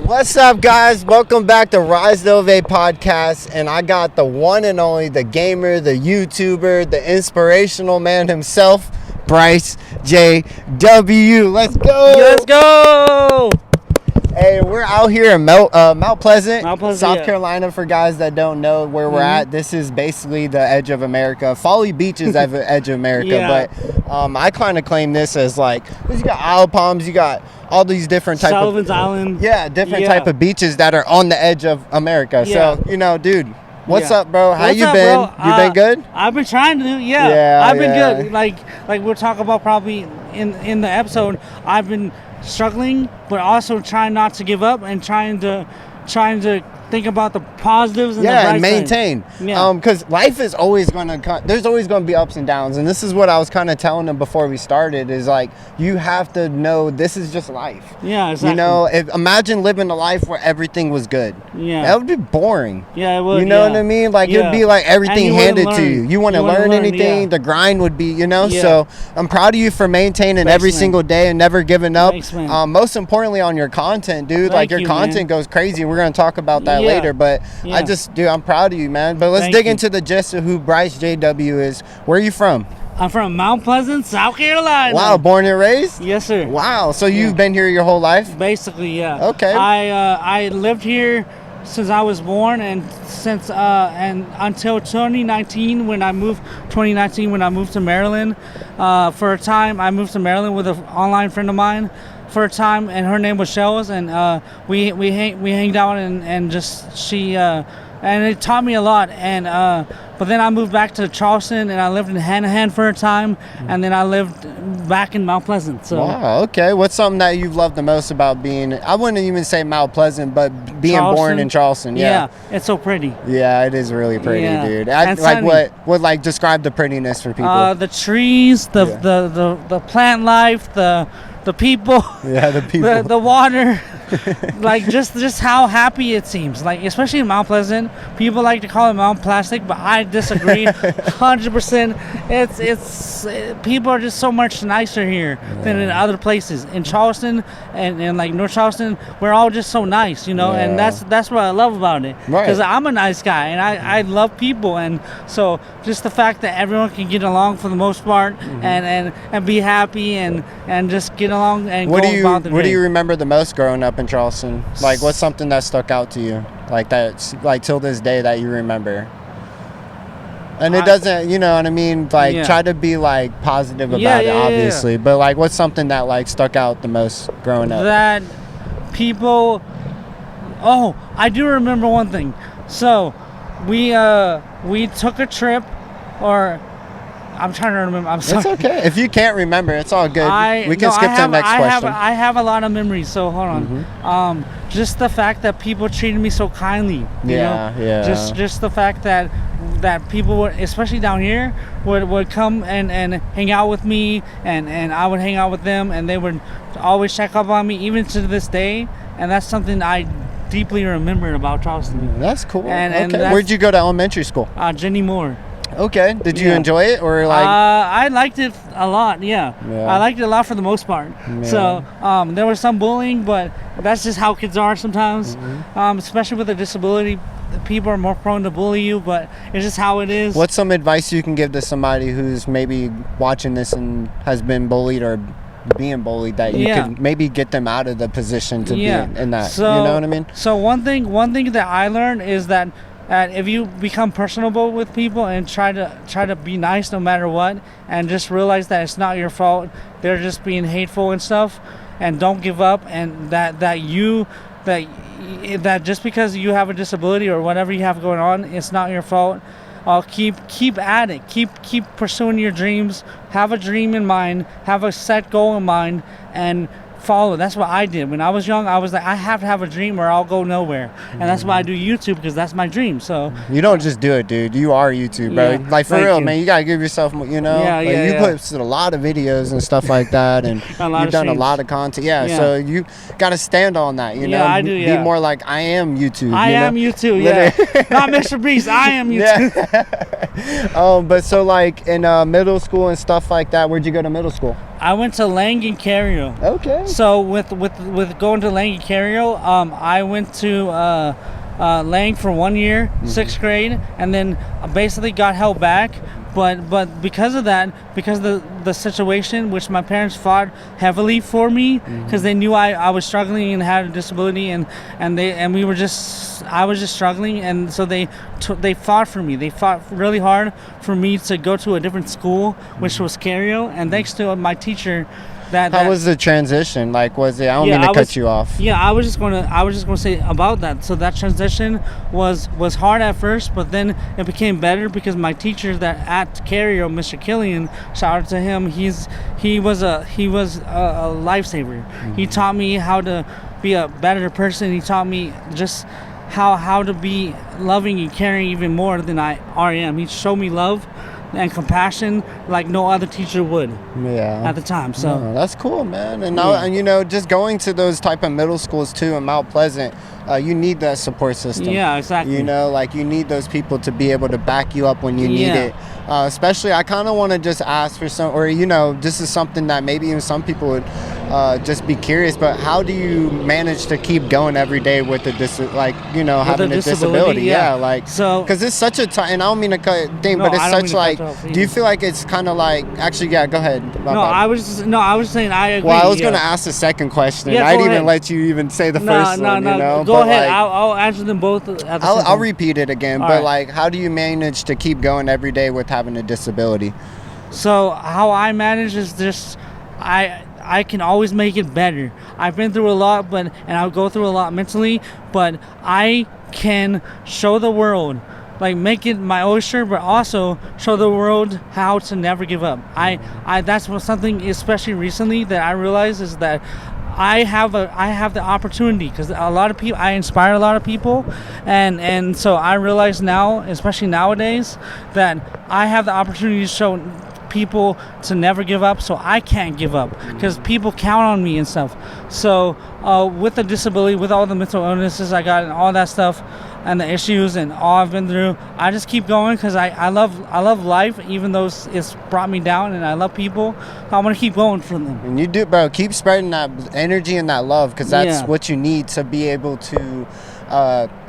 What's up, guys? Welcome back to BRYCEJW'S podcast, and I got the one and only, the gamer, the YouTuber, the inspirational man himself, BRYCEJW. Let's go! Let's go! Hey, we're out here in Mount Pleasant, South yeah. Carolina. For guys that don't know where we're at, this is basically the edge of America. Folly Beach is the edge of America, but I kind of claim this as like, you got Isle Palms, you got all these different type Sullivan's Island. Yeah, different type of beaches that are on the edge of America. Yeah. So, you know, dude, what's up, bro? How you been? Bro? You been good? I've been trying to, I've been good. Like we'll talk about probably in the episode. I've been struggling, but also trying not to give up and trying to think about the positives and the bright and maintain. Because life is always there's always going to be ups and downs, and this is what I was kind of telling them before we started, is like, you have to know this is just life. Yeah, exactly. You know, imagine living a life where everything was good. Yeah, that would be boring. Yeah, it would. You know what I mean? Like, it'd be like everything handed to you. You want to learn anything, the grind would be, you know. So I'm proud of you for maintaining every single day and never giving up. Thanks, man. Most importantly, on your content, dude. Like, your content goes crazy. We're going to talk about that later, but I'm proud of you, man. But let's dig into the gist of who BRYCEJW is. Where are you from? I'm from Mount Pleasant, South Carolina. Wow, born and raised? Yes, sir. Wow, so you've been here your whole life? Basically, yeah. Okay. I lived here since I was born, and since and until 2019 when I moved to Maryland. For a time, I moved to Maryland with an online friend of mine for a time, and her name was Shells, and we hanged out and just she and it taught me a lot. And but then I moved back to Charleston, and I lived in Hanahan for a time, and then I lived back in Mount Pleasant. So wow, okay. What's something that you've loved the most about being, I wouldn't even say Mount Pleasant, but being born in Charleston? Yeah, it's so pretty. Yeah, it is really pretty, dude. What like describe the prettiness for people? The trees, the plant life, the people, the water, like just how happy it seems. Like, especially in Mount Pleasant, people like to call it Mount Plastic, but I disagree 100%. It's people are just so much nicer here than in other places. In Charleston and like North Charleston, we're all just so nice, you know, and that's what I love about it. Because I'm a nice guy and I love people, and so just the fact that everyone can get along for the most part and be happy and just get along and what go about the day. What do you remember the most growing up in Charleston? Like, what's something that stuck out to you, like that, like till this day, that you remember? And it doesn't, you know what I mean? Like, try to be like positive about it, obviously. But like, what's something that like stuck out the most growing up? That people. Oh, I do remember one thing. So, we took a trip, or I'm trying to remember. I'm sorry. It's okay. If you can't remember, it's all good. We can skip to the next question. I have a lot of memories, so hold on. Just the fact that people treated me so kindly. You know? Just the fact that people would, especially down here, would come and hang out with me, and I would hang out with them, and they would always check up on me, even to this day. And that's something I deeply remember about Charleston. That's cool. And where'd you go to elementary school? Jenny Moore. Okay. Did you enjoy it, or like? I liked it a lot. Yeah. I liked it a lot for the most part. So there was some bullying, but that's just how kids are sometimes. Especially with a disability, people are more prone to bully you, but it's just how it is. What's some advice you can give to somebody who's maybe watching this and has been bullied or being bullied, that you could maybe get them out of the position to be in that? So, you know what I mean? So one thing that I learned is that if you become personable with people and try to be nice no matter what, and just realize that it's not your fault, they're just being hateful and stuff, and don't give up, and that just because you have a disability or whatever you have going on, it's not your fault. Keep at it. Keep pursuing your dreams. Have a dream in mind. Have a set goal in mind, and follow. That's what I did when I was young. I was like, I have to have a dream or I'll go nowhere, and that's why I do YouTube, because that's my dream. So you don't just do it, dude. You are YouTube, bro. Like, for real, man. You gotta give yourself, you know. You posted a lot of videos and stuff like that, and you've done a lot of content. So you gotta stand on that. You know, I do. Be more like, I am YouTube. I am YouTube. Not Mr. Beast. I am YouTube. But so like in middle school and stuff like that, where'd you go to middle school? I went to Lang and Cario. Okay. So with going to Lang and Cario, I went to Lang for 1 year, 6th grade, and then basically got held back. But because of that, because the situation, which my parents fought heavily for me, because they knew I was struggling and had a disability, and I was just struggling, and so they fought for me. They fought really hard for me to go to a different school, which was Cario, and thanks to my teacher. How was the transition? Like, was it? I don't mean to cut you off. Yeah, I was just gonna say about that. So that transition was hard at first, but then it became better because my teacher that at Cario, Mr. Killian, shout out to him. He was a lifesaver. He taught me how to be a better person. He taught me just how to be loving and caring even more than I already am. He showed me love and compassion like no other teacher would at the time. So that's cool, man. And just going to those type of middle schools too in Mount Pleasant, you need that support system. Yeah, exactly. You need those people to be able to back you up when you need it. Especially, I kind of want to just ask for some, or this is something that maybe even some people would just be curious, but how do you manage to keep going every day with having a disability? Because it's such a and I don't mean to cut thing, but it's such like, do you feel like it's kind of like, actually, go ahead. I was saying I agree. Well, I was going to ask the second question. I didn't even let you even say the first one. Go ahead. I'll answer them both at the same time. I'll repeat it again, but how do you manage to keep going every day with having a disability? So how I manage is just, I can always make it better. I've been through a lot, and I'll go through a lot mentally, but I can show the world, like make it my oyster, but also show the world how to never give up. That's something, especially recently, that I realized is that I have the opportunity, because a lot of people, I inspire a lot of people, and so I realize now, especially nowadays, that I have the opportunity to show people to never give up, so I can't give up because people count on me and stuff. So with the disability, with all the mental illnesses I got and all that stuff and the issues and all I've been through, I just keep going because I love life, even though it's brought me down, and I love people. I want to keep going for them. And you do, bro. Keep spreading that energy and that love, because that's what you need to be able to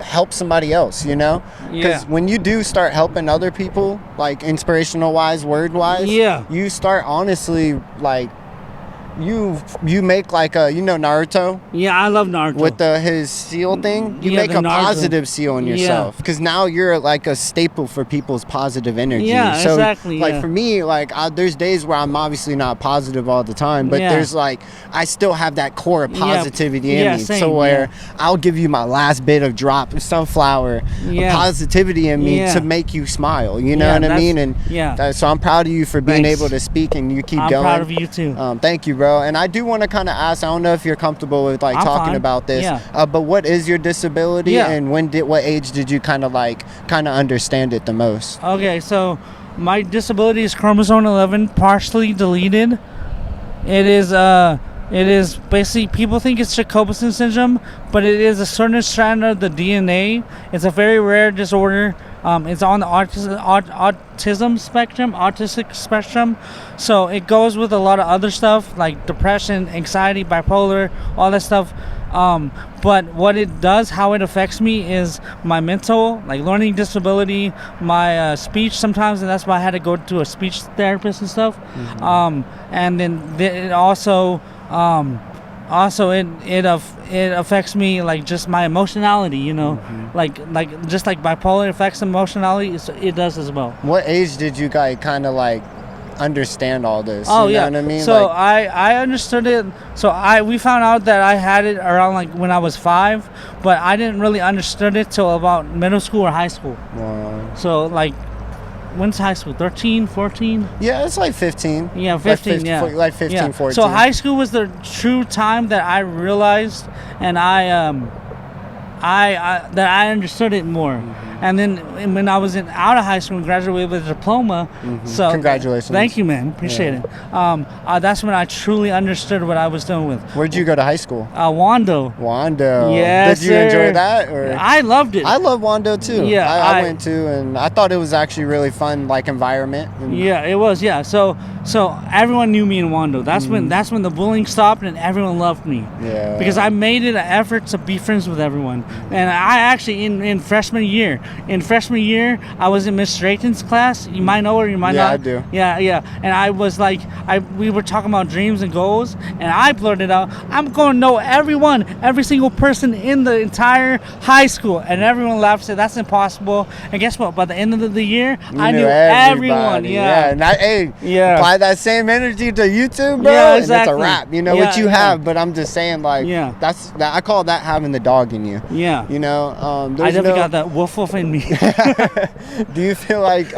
help somebody else, because when you do start helping other people, like inspirational wise, word wise, you start honestly like you make like a Naruto. Yeah, I love Naruto. With his seal thing, you make a Naruto positive seal on yourself, because now you're like a staple for people's positive energy. Yeah, so, exactly. Like for me, like there's days where I'm obviously not positive all the time, but there's like I still have that core of positivity in me. Same, so where I'll give you my last bit of drop of sunflower of positivity in me to make you smile. You know what I mean? And so I'm proud of you for being able to speak, and you keep going. I'm proud of you too. Thank you, bro. And I do want to kind of ask, I don't know if you're comfortable with like talking about this, but what is your disability, and what age did you kind of understand it the most? Okay, so my disability is chromosome 11, partially deleted. It is basically, people think it's Jacobson syndrome, but it is a certain strand of the DNA. It's a very rare disorder. It's on the autistic spectrum. So it goes with a lot of other stuff like depression, anxiety, bipolar, all that stuff. But what it does, how it affects me, is my mental, like learning disability, my speech sometimes, and that's why I had to go to a speech therapist and stuff. And then it also it affects me, like just my emotionality, like just like bipolar affects emotionality, it does as well. What age did you guys kind of like understand all this? Oh, you know what I mean? So I understood it. So we found out that I had it around like when I was 5, but I didn't really understand it till about middle school or high school. Wow. So like, when's high school? 13, 14? Yeah, it's like 15. Yeah, 15, like 15, 14. So high school was the true time that I realized, and I understood it more. And then when I was out of high school and graduated with a diploma, so congratulations. Thank you, man. Appreciate it. That's when I truly understood what I was doing with. Where'd you go to high school? Wando. Wando. Yes, Did you enjoy that? Or? I loved it. I love Wando too. Yeah, I went to, and I thought it was actually really fun, like environment. Yeah, it was. Yeah, so everyone knew me in Wando. That's when the bullying stopped and everyone loved me. Yeah. Because I made it an effort to be friends with everyone. And I actually in freshman year, I was in Miss Drayton's class. You might know her, you might not. Yeah, I do. Yeah. And I was like, we were talking about dreams and goals, and I blurted out, I'm going to know every single person in the entire high school. And everyone laughed and said, that's impossible. And guess what? By the end of the year, I knew everyone. Yeah. And apply that same energy to YouTube, bro. Yeah, exactly. And it's a wrap. You know what you have, but I'm just saying, like, I call that having the dog in you. Yeah. You know, I definitely got that woof in me. Do you feel like,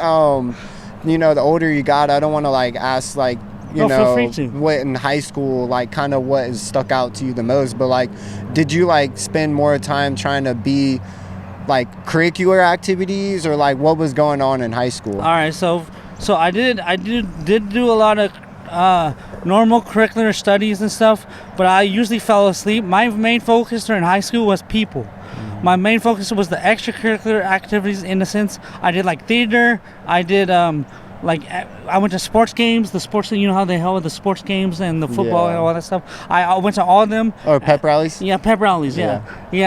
you know, the older you got, I don't want to like ask like, you know, what in high school, like kind of what has stuck out to you the most, but like, did you like spend more time trying to be like curricular activities, or like what was going on in high school? All right, so I did do a lot of normal curricular studies and stuff, but I usually fell asleep. My main focus during high school was people. My main focus was the extracurricular activities. In a sense, I did like theater. I did like I went to sports games. The sports, you know how they held the sports games and the football and all that stuff. I went to all of them. Oh, pep rallies. Yeah, pep rallies. Yeah.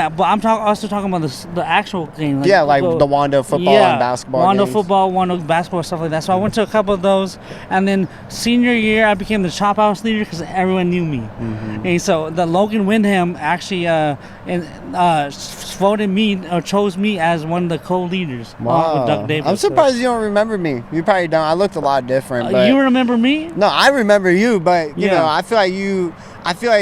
But I'm also talking about the actual game. Like, like the Wando football and basketball. Wando football, Wando basketball, stuff like that. So I went to a couple of those, and then senior year I became the chop house leader because everyone knew me. And so the Logan Wyndham actually voted me or chose me as one of the co-leaders. Wow. With Doug Davis. I'm surprised you don't remember me. You probably don't. I looked a lot different. But you remember me? No, I remember you, but you know, I feel like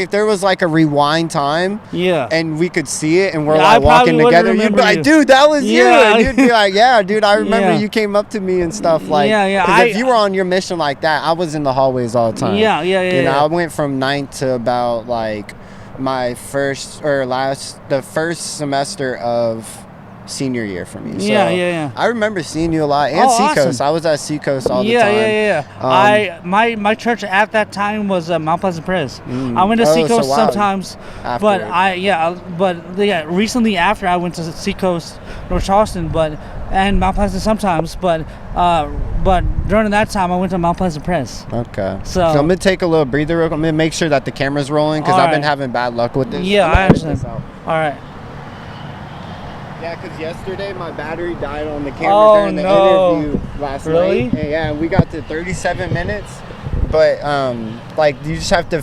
if there was like a rewind time, and we could see it, and we're like walking together, you'd be like, dude, that was you, and you'd be like, yeah, dude, I remember you came up to me and stuff like, because if you were on your mission like that, I was in the hallways all the time. You know, I went from 9th to about like my the first semester of senior year for me. So I remember seeing you a lot, and Seacoast. Awesome. I was at Seacoast all the time. My church at that time was Mount Pleasant Pres. I went to Seacoast sometimes, but recently after I went to Seacoast, North Charleston, and Mount Pleasant sometimes, but during that time I went to Mount Pleasant Pres. Okay. So I'm gonna take a little breather. I'm gonna make sure that the camera's rolling because I've been having bad luck with this. Yeah, I understand. All right. Yeah, because yesterday my battery died on the camera during the interview last night. And we got to 37 minutes, but like you just have to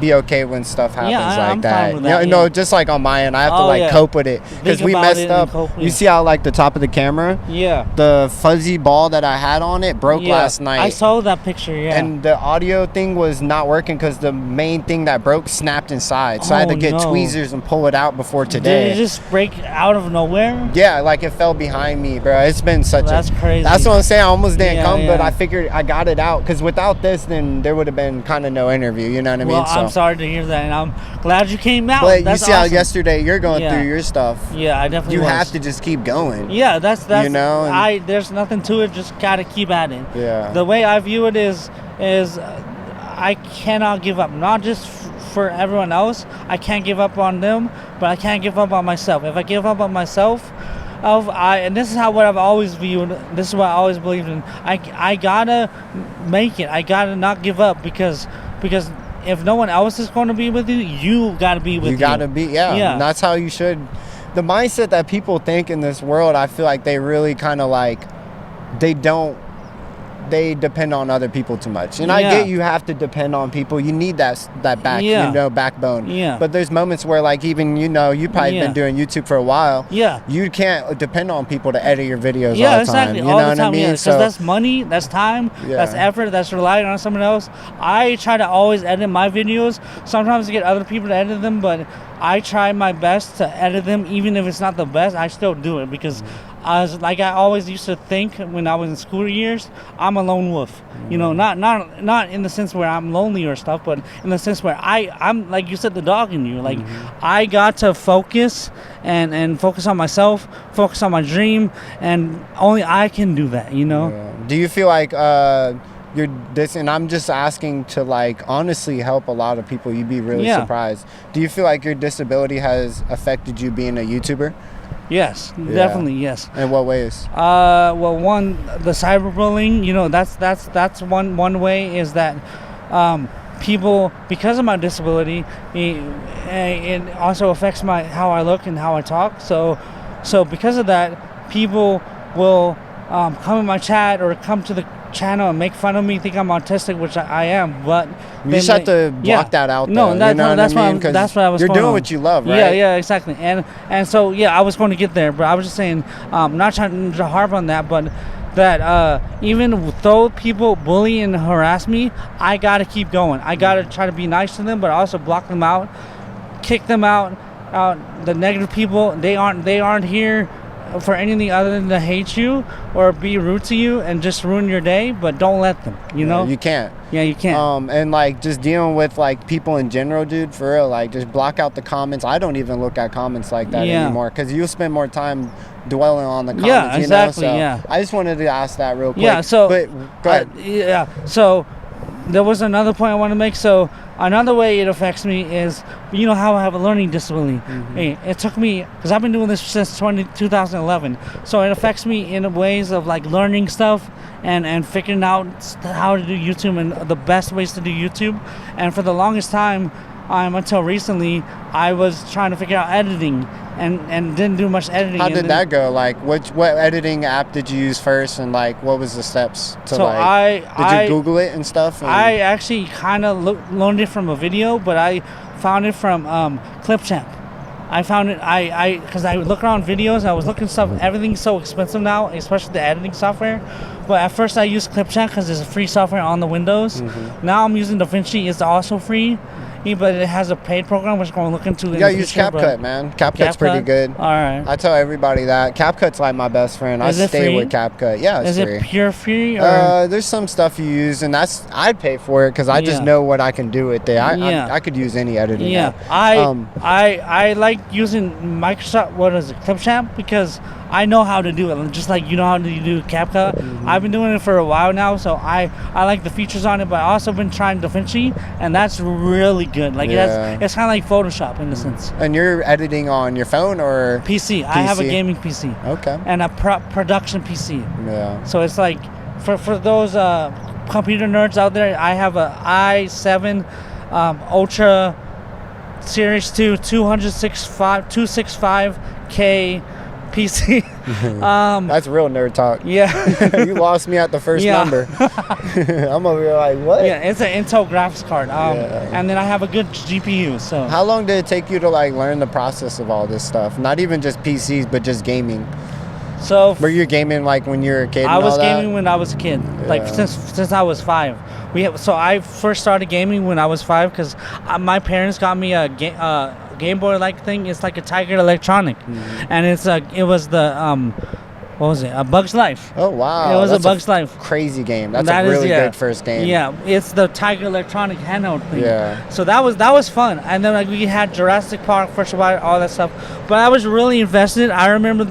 be okay when stuff happens like that. No, just like on my end, I have to cope with it because we messed up. You see how like the top of the camera? Yeah. The fuzzy ball that I had on it broke last night. I saw that picture. Yeah. And the audio thing was not working because the main thing that broke snapped inside. So I had to get tweezers and pull it out before today. Did it just break out of nowhere? Yeah, like it fell behind me, bro. It's been such That's crazy. That's what I'm saying. I almost didn't come, but I figured I got it out because without this, then there would have been kind of no interview. You know what I mean? I'm sorry to hear that, and I'm glad you came out. But you see how yesterday you're going through your stuff. Yeah, I definitely You have to just keep going. Yeah, that's you know. There's nothing to it. Just gotta keep at it. Yeah. The way I view it is I cannot give up. Not just for everyone else. I can't give up on them, but I can't give up on myself. If I give up on myself, and this is what I've always viewed. This is what I always believed in. I gotta make it. I gotta not give up because if no one else is going to be with you, you gotta be with you. You gotta be, yeah. And that's how you should. The mindset that people think in this world, I feel like they really kind of like, they depend on other people too much. And I get you have to depend on people. You need that backbone. Yeah. But there's moments where like even, you probably been doing YouTube for a while. Yeah. You can't depend on people to edit your videos all the time. Exactly. You know what I mean? Because that's money, that's time, that's effort, that's relying on someone else. I try to always edit my videos. Sometimes I get other people to edit them, but I try my best to edit them. Even if it's not the best, I still do it because I always used to think when I was in school years, I'm a lone wolf. You know, not in the sense where I'm lonely or stuff, but in the sense where I'm like you said, the dog in you. Like I got to focus and focus on myself, focus on my dream, and only I can do that. You know. Yeah. Do you feel like you're this? And I'm just asking to like honestly help a lot of people. You'd be really surprised. Do you feel like your disability has affected you being a YouTuber? Yes, definitely, yes. In what ways? Well, one, the cyberbullying, you know, that's one way is that people, because of my disability, it also affects how I look and how I talk. So because of that, people will come in my chat or come to the channel and make fun of me, think I'm autistic, which I am, but you just have to block that out. No, that's what I was. You're doing what you love, right? Yeah, exactly. And so I was going to get there, but I was just saying, not trying to harp on that, but that even though people bully and harass me, I gotta keep going. I gotta try to be nice to them, but also block them out, kick them out. The negative people, they aren't here for anything other than to hate you or be rude to you and just ruin your day, but don't let them, you know? You can't. Yeah, you can't. And like just dealing with like people in general, dude, for real, like just block out the comments. I don't even look at comments like that anymore because you spend more time dwelling on the comments. Yeah, exactly. You know? So I just wanted to ask that real quick. Yeah, so but go ahead. So there was another point I want to make. So another way it affects me is, you know how I have a learning disability. Hey, it took me, because I've been doing this since 2011, so it affects me in ways of like learning stuff and figuring out how to do YouTube and the best ways to do YouTube. And for the longest time, until recently, I was trying to figure out editing and didn't do much editing. How did that go? Like, what editing app did you use first, and like, what was the steps to did you Google it and stuff? I actually kind of learned it from a video, but I found it from Clipchamp. I found it, because I look around videos, I was looking stuff, everything's so expensive now, especially the editing software. But at first I used Clipchamp because it's a free software on the Windows. Now I'm using DaVinci, it's also free. But it has a paid program, which I'm going to look into. You got to use CapCut, man. CapCut's pretty good. All right. I tell everybody that. CapCut's like my best friend. I stay with CapCut. Yeah, it's free. Is it pure free? Or? There's some stuff you use, and I'd pay for it because I just know what I can do with it. I could use any editing app. I like using Microsoft, Clipchamp, because I know how to do it, just like you know how to do CapCut. I've been doing it for a while now, so I like the features on it, but I also been trying DaVinci, and that's really good. Like it's kind of like Photoshop in a sense. And you're editing on your phone or PC? I have a gaming PC. Okay. And a production PC. Yeah. So it's like for those computer nerds out there, I have a i7 Ultra Series 2 265K PC. That's real nerd talk. Yeah. You lost me at the first number. I'm over here like, what? Yeah, it's an Intel graphics card. And then I have a good GPU. So how long did it take you to like learn the process of all this stuff? Not even just PCs, but just gaming. So were you gaming like when you were a kid? I was gaming when I was a kid, like since I was 5. So I first started gaming when I was 5 because my parents got me a Game Boy like thing. It's like a Tiger Electronic, and it was the what was it? A Bug's Life. Oh wow! It was a Bug's Life. Crazy game. That's a really good first game. Yeah, it's the Tiger Electronic handheld thing. Yeah. So that was fun, and then like we had Jurassic Park, First Wild, all that stuff. But I was really invested. I remember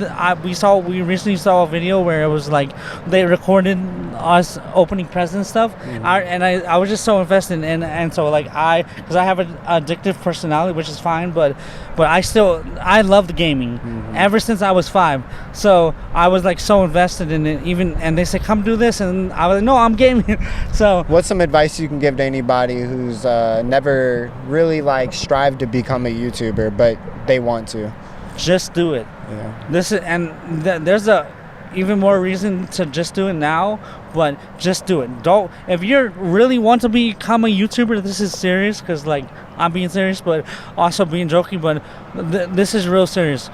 we recently saw a video where it was like they recorded us opening presents stuff, I was just so invested, and so like because I have an addictive personality, which is fine, but I love the gaming ever since I was 5. So I was like so invested in it, and they said come do this, and I was like no, I'm gaming. So what's some advice you can give to anybody who's never really like strived to become a YouTuber but they want to? Just do it. Yeah. There's a even more reason to just do it now, but just do it. If you really want to become a YouTuber, this is serious, because like I'm being serious but also being joking, but this is real serious.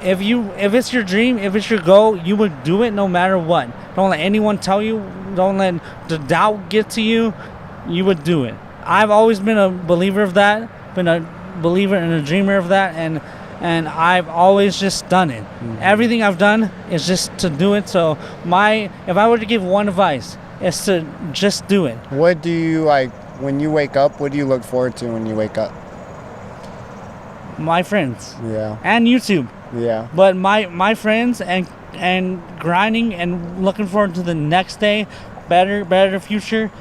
If it's your dream, if it's your goal, you would do it no matter what. Don't let anyone tell you, don't let the doubt get to you. You would do it. I've always been a believer of that, been a believer and a dreamer of that, and and I've always just done it. Everything I've done is just to do it. So if I were to give one advice, it's to just do it. What do you like when you wake up? What do you look forward to when you wake up? My friends. Yeah. And YouTube. Yeah. But my friends and grinding and looking forward to the next day, better future.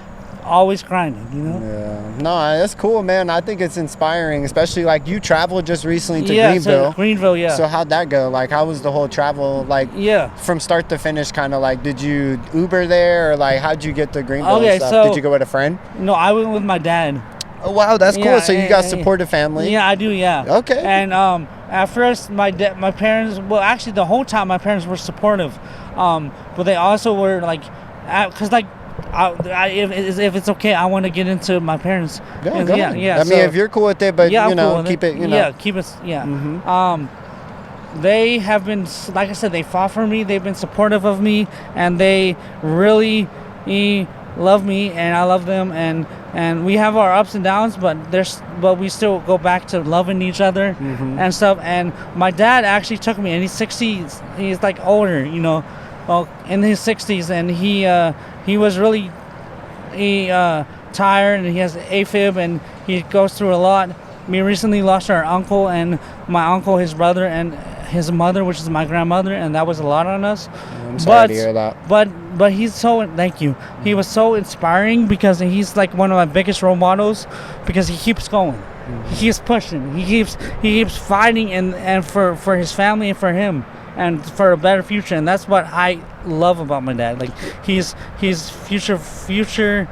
Always grinding, you know. Yeah, no, that's cool, man. I think it's inspiring, especially like you traveled just recently to Greenville. Greenville, yeah. So how'd that go? Like, how was the whole travel? Like, yeah, from start to finish, kind of like, did you Uber there, or like, how'd you get to Greenville? Okay, and stuff? so did you go with a friend? No, I went with my dad. Oh wow, that's cool. So you got supportive family. Yeah, I do. Yeah. Okay. And at first, my parents. Well, actually, the whole time my parents were supportive, but they also were like, because like. If it's okay, I want to get into my parents. Yeah. I mean, if you're cool with it, but you know, keep it. You know. Yeah, keep it. Yeah. Mm-hmm. They have been, like I said, they fought for me. They've been supportive of me, and they really love me, and I love them. And we have our ups and downs, but we still go back to loving each other and stuff. And my dad actually took me, and he's 60s. He's like older, you know. Well, in his 60s, and he was really tired, and he has AFib, and he goes through a lot. We recently lost our uncle, and my uncle, his brother, and his mother, which is my grandmother, and that was a lot on us. I'm sorry to hear that. But he's so, thank you. He was so inspiring because he's like one of my biggest role models because he keeps going. He keeps pushing. He keeps fighting and for his family and for him. And for a better future, and that's what I love about my dad. Like he's future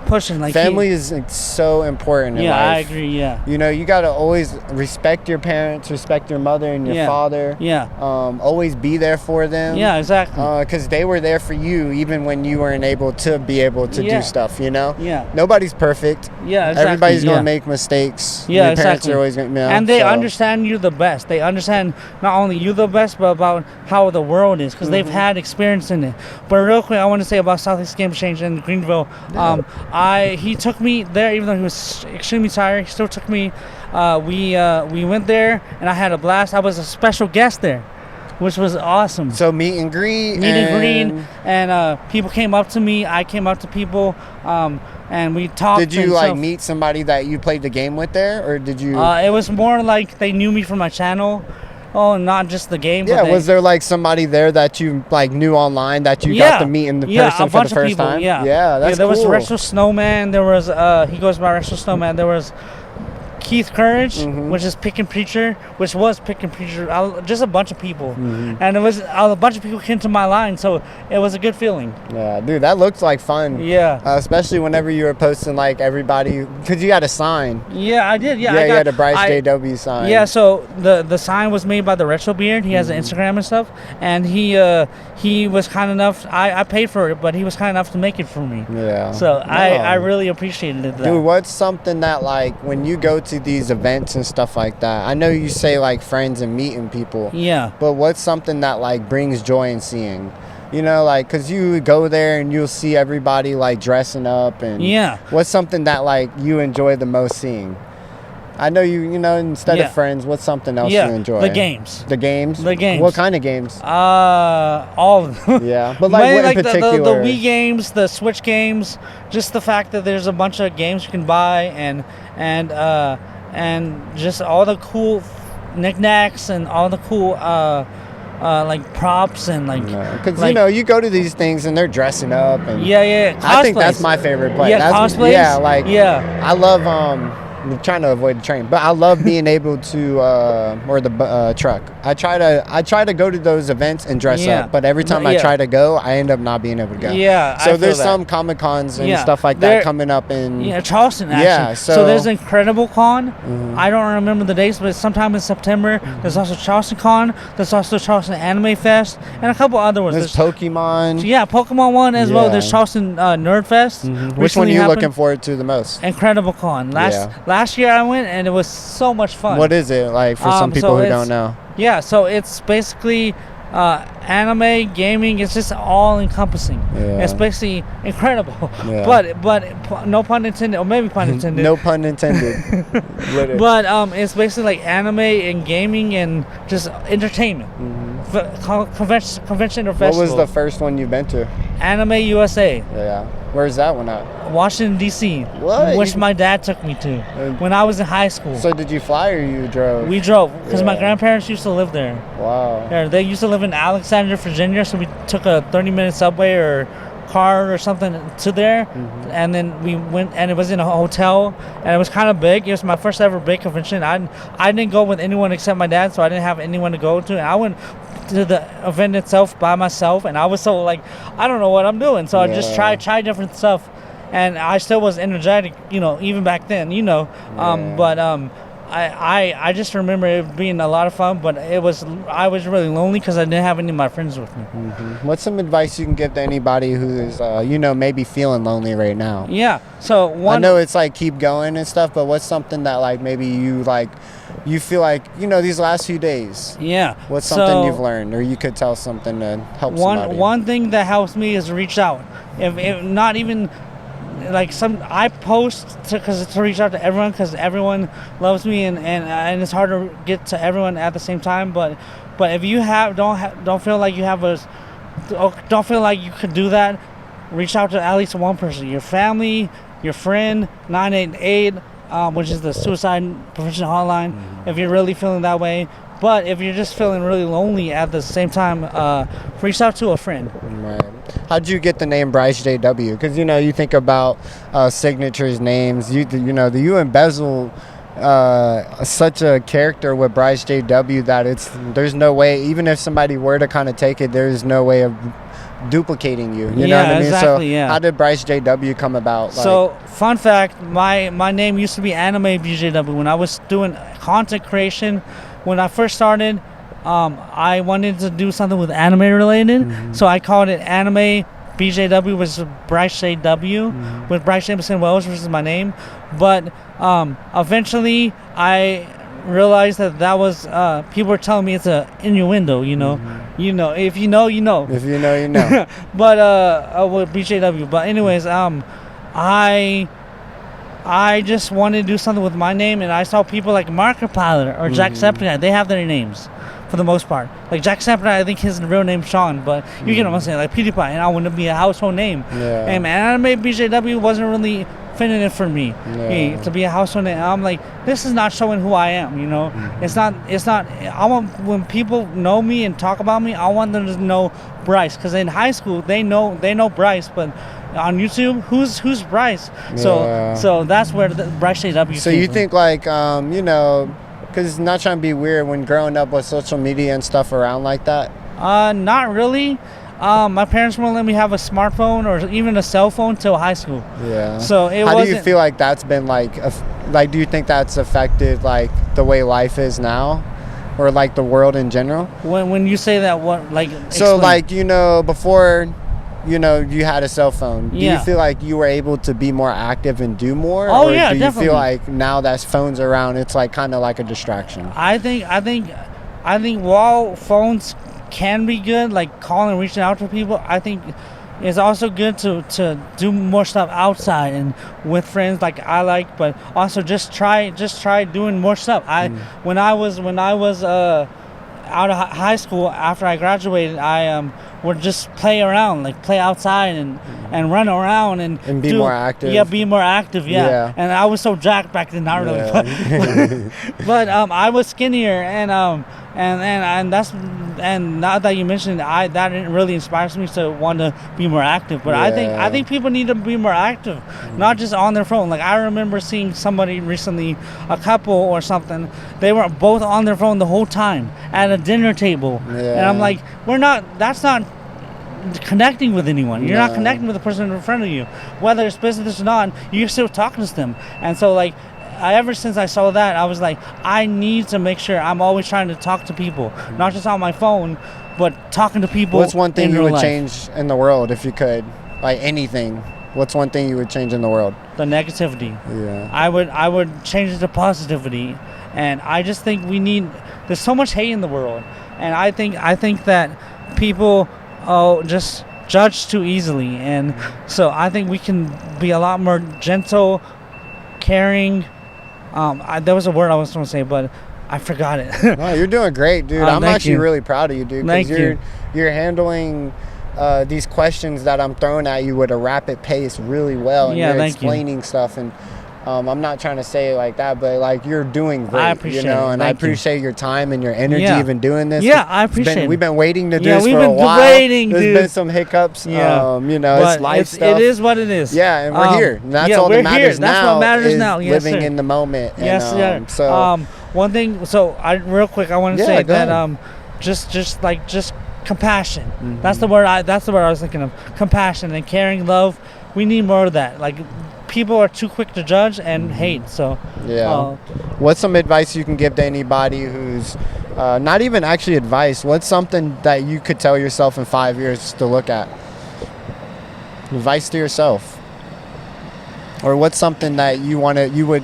pushing. Like family is like, so important in life. I agree. Yeah. You know, you gotta always respect your parents, respect your mother and your father. Yeah. Always be there for them. Yeah, exactly. Because they were there for you even when you weren't able to do stuff. You know. Yeah. Nobody's perfect. Yeah. Exactly. Everybody's gonna make mistakes. Yeah. Your parents are always gonna. You know, and they understand you the best. They understand not only you the best, but about how the world is because they've had experience in it. But real quick, I want to say about Southeast Game Exchange in Greenville. He took me there even though he was extremely tired. He still took me. We went there and I had a blast. I was a special guest there, which was awesome. So meet and greet, and people came up to me. I came up to people, and we talked. Did you like meet somebody that you played the game with there, or did you? It was more like they knew me from my channel. Oh, not just the game. Yeah, was there like somebody there that you like knew online that you got to meet in the person for the first time? Yeah, that's there cool. was Retro Snowman. There was he goes by Retro Snowman. There was Keith Courage, which is Pick and Preacher, which was Pick and Preacher. Just a bunch of people, and it was a bunch of people came to my line, so it was a good feeling. Yeah, dude, that looks like fun. Yeah, especially whenever you were posting like everybody, because you had a sign. Yeah, I did. Yeah, you had a BRYCEJW sign. Yeah, so the sign was made by the Retro Beard. He has an Instagram and stuff, and he was kind enough. I paid for it, but he was kind enough to make it for me. Yeah. So I really appreciated it. Dude, what's something that like when you go to these events and stuff like that, I know you say like friends and meeting people, but what's something that like brings joy in seeing, you know, like because you go there and you'll see everybody like dressing up, and what's something that like you enjoy the most seeing? I know you know, instead of friends, what's something else you enjoy? The games. What kind of games? All of them. Yeah, but like what in particular? The Wii games, the Switch games, just the fact that there's a bunch of games you can buy, and just all the cool knickknacks and all the cool like props and like because you know you go to these things and they're dressing up and cosplays. I think that's my favorite place. Cosplays. I love I'm trying to avoid the train, but I love being able to or the truck. I try to go to those events and dress up, but every time I try to go, I end up not being able to go. So there's some Comic Cons and stuff like that coming up in Charleston. Actually. Yeah, so there's Incredible Con. I don't remember the dates, but it's sometime in September. There's also Charleston Con. There's also Charleston Anime Fest and a couple other ones. There's Pokemon. Yeah, Pokemon one as well. There's Charleston Nerd Fest. Which one are you looking forward to the most? Incredible Con. Last year I went and it was so much fun. What is it like for some people who don't know? Yeah, so it's basically anime, gaming, it's just all encompassing. Yeah. It's basically incredible. Yeah. But no pun intended, or maybe pun intended. No pun intended. But it's basically like anime and gaming and just entertainment. Convention or festival. What was the first one you've been to? Anime USA. Yeah. Where's that one at? Washington, D.C. What? Which my dad took me to when I was in high school. So did you fly or you drove? We drove because my grandparents used to live there. Wow. Yeah, they used to live in Alexandria, Virginia, so we took a 30-minute subway or car or something to there, and then we went, and it was in a hotel, and it was kind of big. It was my first ever big convention. I didn't go with anyone except my dad, so I didn't have anyone to go to, and I went to the event itself by myself, and I was so like, I don't know what I'm doing, so I just try different stuff, and I still was energetic, even back then, I just remember it being a lot of fun, but I was really lonely because I didn't have any of my friends with me. What's some advice you can give to anybody who is, maybe feeling lonely right now? Yeah. So I know it's like keep going and stuff, but what's something that like maybe you feel like these last few days? Yeah. What's something you've learned, or you could tell something to help somebody? One thing that helps me is reach out. If not even. I post to reach out to everyone because everyone loves me and it's hard to get to everyone at the same time. But if you don't feel like you don't feel like you could do that, reach out to at least one person, your family, your friend, 988, which is the suicide prevention hotline. If you're really feeling that way. But if you're just feeling really lonely at the same time, reach out to a friend. Right. How'd you get the name BRYCEJW? Because you think about signatures, names. You embezzle such a character with BRYCEJW that there's no way. Even if somebody were to kind of take it, there's no way of duplicating you. You know what I mean? Exactly, so how did BRYCEJW come about? So fun fact, my name used to be Anime BJW when I was doing content creation. When I first started, I wanted to do something with anime related, so I called it Anime BJW, which is BRYCEJW, with BRYCEJW'S, which is my name. But eventually, I realized that was people were telling me it's an innuendo. If you know, you know. If you know, you know. But with BJW. But anyways, I just wanted to do something with my name, and I saw people like Markiplier or Jacksepticeye. They have their names for the most part. Like Jacksepticeye, I think his real name's Sean, but you get what I'm saying, like PewDiePie, and I want to be a household name. Yeah. And Anime BJW wasn't really fitting it for me to be a household name. I'm like, this is not showing who I am. It's not. I want, when people know me and talk about me, I want them to know Bryce, because in high school they know Bryce, but on YouTube, who's Bryce? So that's where the BRYCEJW. So you think because not trying to be weird, when growing up with social media and stuff around like that? Not really. My parents won't let me have a smartphone or even a cell phone till high school. Yeah. So how do you feel like that's been like do you think that's affected like the way life is now, or like the world in general? When you say that, what like? So explain. Before. You had a cell phone. Do you feel like you were able to be more active and do more? Oh, or yeah, do you definitely. feel like now that phones around, it's like kind of like a distraction? I think while phones can be good, like calling and reaching out to people, I think it's also good to do more stuff outside and with friends but also just try doing more stuff. When I was out of high school, after I graduated, I would just play around, like play outside and run around and be more active. Yeah, be more active. Yeah. And I was so jacked back then, not really. But I was skinnier, and now that you mentioned it, that really inspires me to want to be more active. But I think people need to be more active, not just on their phone. Like I remember seeing somebody recently, a couple or something, they were both on their phone the whole time at a dinner table, and I'm like, that's not connecting with anyone. You're not connecting with the person in front of you, whether it's business or not. You're still talking to them, and so ever since I saw that, I was like, I need to make sure I'm always trying to talk to people, not just on my phone, but talking to people. What's one thing you would change in the world if you could? Like anything. What's one thing you would change in the world? The negativity. Yeah. I would change it to positivity, and I just think there's so much hate in the world. And I think that people just judge too easily, and so I think we can be a lot more gentle, caring. There was a word I was going to say, but I forgot it. No, you're doing great, dude. I'm actually really proud of you, dude. Thank you. You're handling these questions that I'm throwing at you with a rapid pace really well, and you're explaining stuff. And I'm not trying to say it like that, but like you're doing great. I appreciate it. And I appreciate your time and your energy even doing this. Yeah, I appreciate it. We've been waiting to do this for a while. There's been some hiccups. Yeah. It's life stuff. It is what it is. Yeah, and we're here. And that's all that matters now. That's what matters now. Yes, living in the moment. Yes, and, So one thing. So real quick, I want to say that just compassion. Mm-hmm. That's the word I was thinking of. Compassion and caring, love. We need more of that. Like, people are too quick to judge and hate. So what's some advice you can give to anybody who's not even actually advice? What's something that you could tell yourself in 5 years to look at? Advice to yourself, or what's something that you would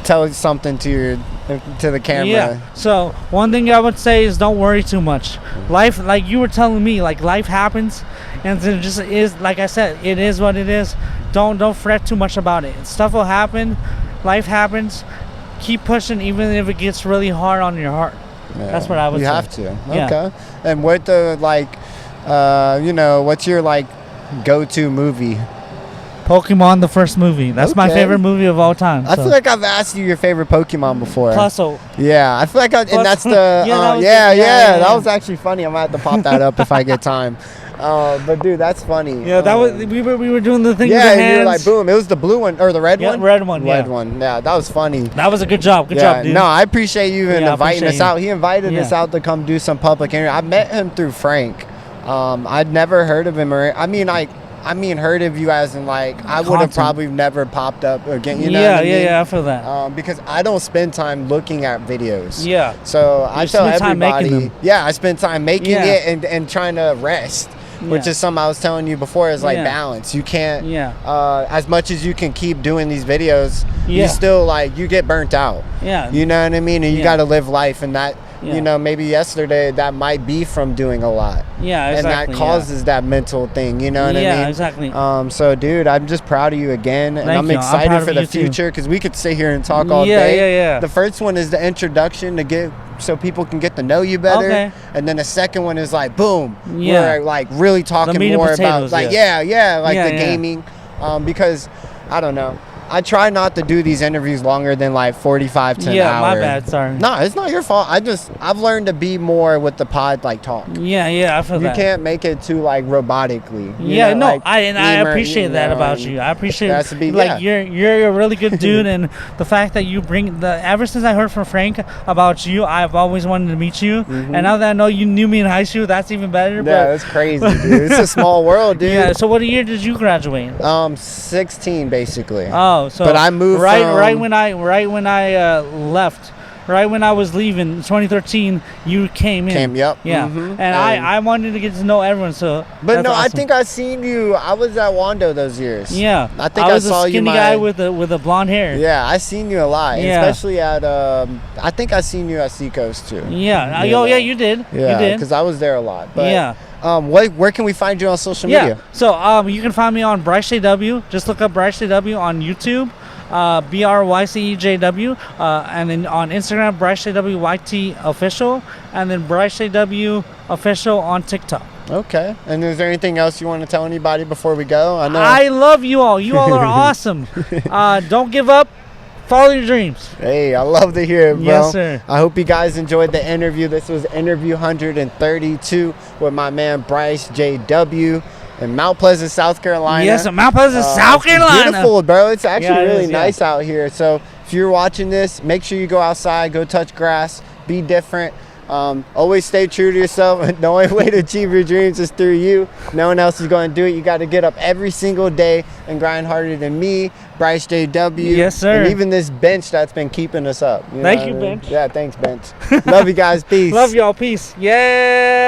tell something to the camera? Yeah. So one thing I would say is don't worry too much. Life, like you were telling me, like life happens, and it just is. Like I said, it is what it is. Don't fret too much about it. Stuff will happen. Life happens. Keep pushing, even if it gets really hard on your heart. Yeah. That's what I would say. You have to. Okay. And what what's your go-to movie? Pokemon, the first movie. That's my favorite movie of all time. I feel like I've asked you your favorite Pokemon before. Plusle. Yeah, I feel like and that's the that was actually funny. I might have to pop that up if I get time. But dude, that's funny. Yeah, that was we were doing the thing. Yeah, and you were like, boom. It was the blue one or the red one. Red one. Red one. Yeah, that was funny. That was a good job. Good job, dude. No, I appreciate you inviting us out. He invited us out to come do some public interview. I met him through Frank. I'd never heard of him, heard of you as in I would have probably never popped up again. You know what I mean? Yeah, I feel that. Because I don't spend time looking at videos. Yeah. So I tell everybody. Yeah, I spend time making it and trying to rest. Which is something I was telling you before is balance. You can't, as much as you can keep doing these videos, you still you get burnt out. Yeah. You know what I mean? And you got to live life, and that, maybe yesterday that might be from doing a lot. Yeah, exactly. And that causes that mental thing, you know what I mean? Yeah, exactly. So dude, I'm just proud of you again, and I'm excited for the future because we could sit here and talk all day. Yeah. The first one is the introduction to get so people can get to know you better, and then the second one is boom, we're really talking more about the gaming, because I don't know, I try not to do these interviews longer than 45 to an hour. Yeah, my bad, sorry. No, it's not your fault. I've learned to be more with the pod talk. Yeah, I feel that. You can't make it too robotically. I appreciate that about you. I appreciate you're a really good dude, and the fact that you bring ever since I heard from Frank about you, I've always wanted to meet you, and now that I know you knew me in high school, that's even better. Yeah, that's crazy, dude. It's a small world, dude. Yeah. So what year did you graduate? 16 basically. Oh. So but I moved right when I left, right when I was leaving, 2013, you came in. Yep. Yeah. Mm-hmm. And I wanted to get to know everyone. So. But no, awesome. I think I seen you. I was at Wando those years. Yeah. I think I saw you. A skinny guy with the blonde hair. Yeah, I seen you a lot. Yeah. Especially at I think I seen you at Seacoast too. Yeah. You did. Yeah. You did. Because I was there a lot. But, yeah. Where can we find you on social media? So you can find me on BRYCEJW. Just look up BRYCEJW on YouTube, BRYCEJW, and then on Instagram BRYCEJWYT official, and then BRYCEJW official on TikTok. Okay. And is there anything else you want to tell anybody before we go? I love you all. You all are awesome. Don't give up. Follow your dreams. Hey, I love to hear it, bro. Yes, sir. I hope you guys enjoyed the interview. This was interview 132 with my man BRYCEJW in Mount Pleasant, South Carolina. Yes, Mount Pleasant, South Carolina. Beautiful, bro. It's actually really nice out here. So if you're watching this, make sure you go outside, go touch grass, be different. Always stay true to yourself. The only way to achieve your dreams is through you. No one else is going to do it. You got to get up every single day and grind harder than me, BRYCEJW. Yes, sir. And even this bench that's been keeping us up. Thank you, bench. Yeah, thanks, bench. Love you guys. Peace. Love y'all. Peace. Yeah.